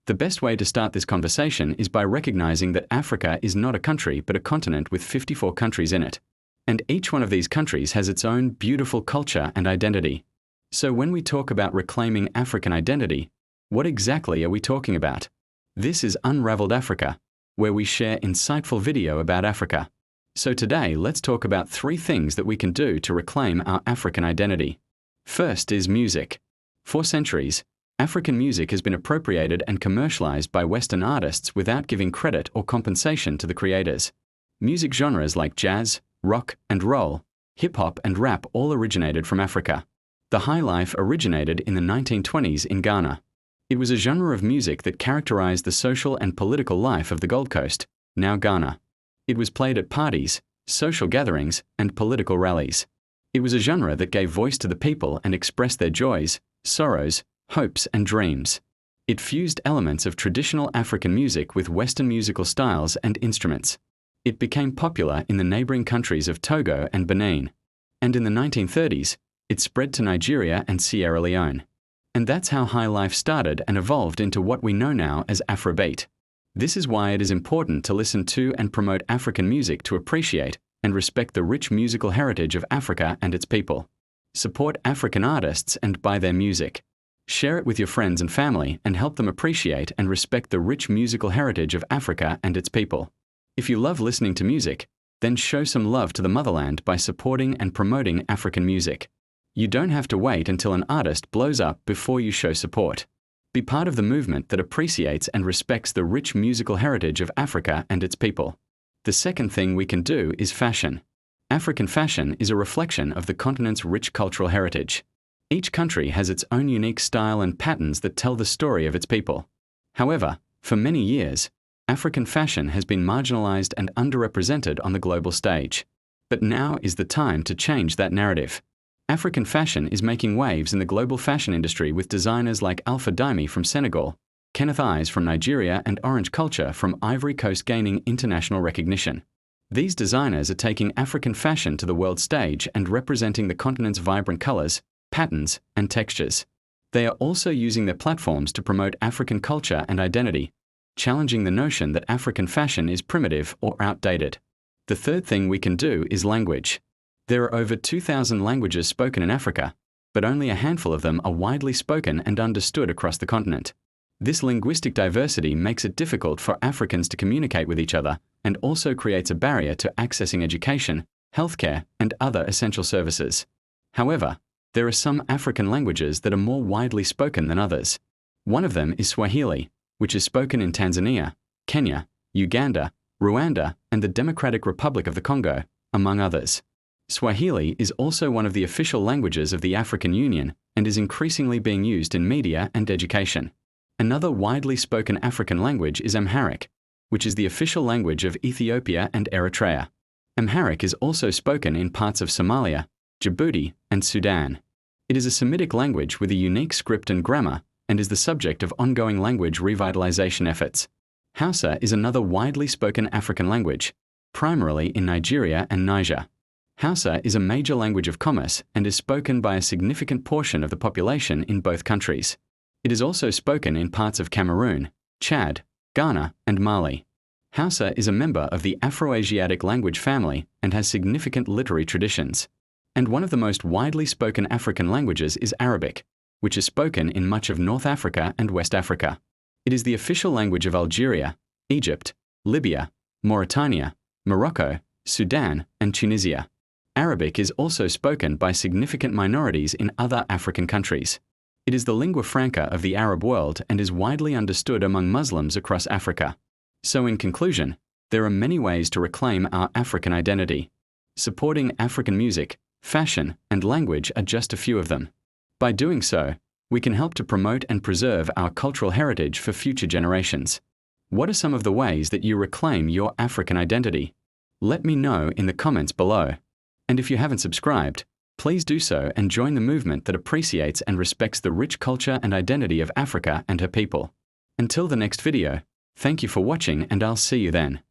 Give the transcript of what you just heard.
The best way to start this conversation is by recognizing that Africa is not a country but a continent with 54 countries in it. And each one of these countries has its own beautiful culture and identity. So when we talk about reclaiming African identity, what exactly are we talking about? This is Unraveled Africa, where we share insightful video about Africa. So today, let's talk about 3 things that we can do to reclaim our African identity. First is music. For centuries, African music has been appropriated and commercialized by Western artists without giving credit or compensation to the creators. Music genres like jazz, rock and roll, hip-hop and rap all originated from Africa. The high life originated in the 1920s in Ghana. It was a genre of music that characterized the social and political life of the Gold Coast, now Ghana. It was played at parties, social gatherings, and political rallies. It was a genre that gave voice to the people and expressed their joys, sorrows, hopes, and dreams. It fused elements of traditional African music with Western musical styles and instruments. It became popular in the neighboring countries of Togo and Benin. And in the 1930s, it spread to Nigeria and Sierra Leone. And that's how high life started and evolved into what we know now as Afrobeat. This is why it is important to listen to and promote African music to appreciate and respect the rich musical heritage of Africa and its people. Support African artists and buy their music. Share it with your friends and family and help them appreciate and respect the rich musical heritage of Africa and its people. If you love listening to music, then show some love to the motherland by supporting and promoting African music. You don't have to wait until an artist blows up before you show support. Be part of the movement that appreciates and respects the rich musical heritage of Africa and its people. The second thing we can do is fashion. African fashion is a reflection of the continent's rich cultural heritage. Each country has its own unique style and patterns that tell the story of its people. However, for many years, African fashion has been marginalized and underrepresented on the global stage. But now is the time to change that narrative. African fashion is making waves in the global fashion industry with designers like Alpha Daimi from Senegal, Kenneth Eyes from Nigeria, and Orange Culture from Ivory Coast gaining international recognition. These designers are taking African fashion to the world stage and representing the continent's vibrant colors, patterns, and textures. They are also using their platforms to promote African culture and identity, challenging the notion that African fashion is primitive or outdated. The third thing we can do is language. There are over 2,000 languages spoken in Africa, but only a handful of them are widely spoken and understood across the continent. This linguistic diversity makes it difficult for Africans to communicate with each other and also creates a barrier to accessing education, healthcare, and other essential services. However, there are some African languages that are more widely spoken than others. One of them is Swahili, which is spoken in Tanzania, Kenya, Uganda, Rwanda, and the Democratic Republic of the Congo, among others. Swahili is also one of the official languages of the African Union and is increasingly being used in media and education. Another widely spoken African language is Amharic, which is the official language of Ethiopia and Eritrea. Amharic is also spoken in parts of Somalia, Djibouti, and Sudan. It is a Semitic language with a unique script and grammar and is the subject of ongoing language revitalization efforts. Hausa is another widely spoken African language, primarily in Nigeria and Niger. Hausa is a major language of commerce and is spoken by a significant portion of the population in both countries. It is also spoken in parts of Cameroon, Chad, Ghana, and Mali. Hausa is a member of the Afroasiatic language family and has significant literary traditions. And one of the most widely spoken African languages is Arabic, which is spoken in much of North Africa and West Africa. It is the official language of Algeria, Egypt, Libya, Mauritania, Morocco, Sudan, and Tunisia. Arabic is also spoken by significant minorities in other African countries. It is the lingua franca of the Arab world and is widely understood among Muslims across Africa. So in conclusion, there are many ways to reclaim our African identity. Supporting African music, fashion, and language are just a few of them. By doing so, we can help to promote and preserve our cultural heritage for future generations. What are some of the ways that you reclaim your African identity? Let me know in the comments below. And if you haven't subscribed, please do so and join the movement that appreciates and respects the rich culture and identity of Africa and her people. Until the next video, thank you for watching and I'll see you then.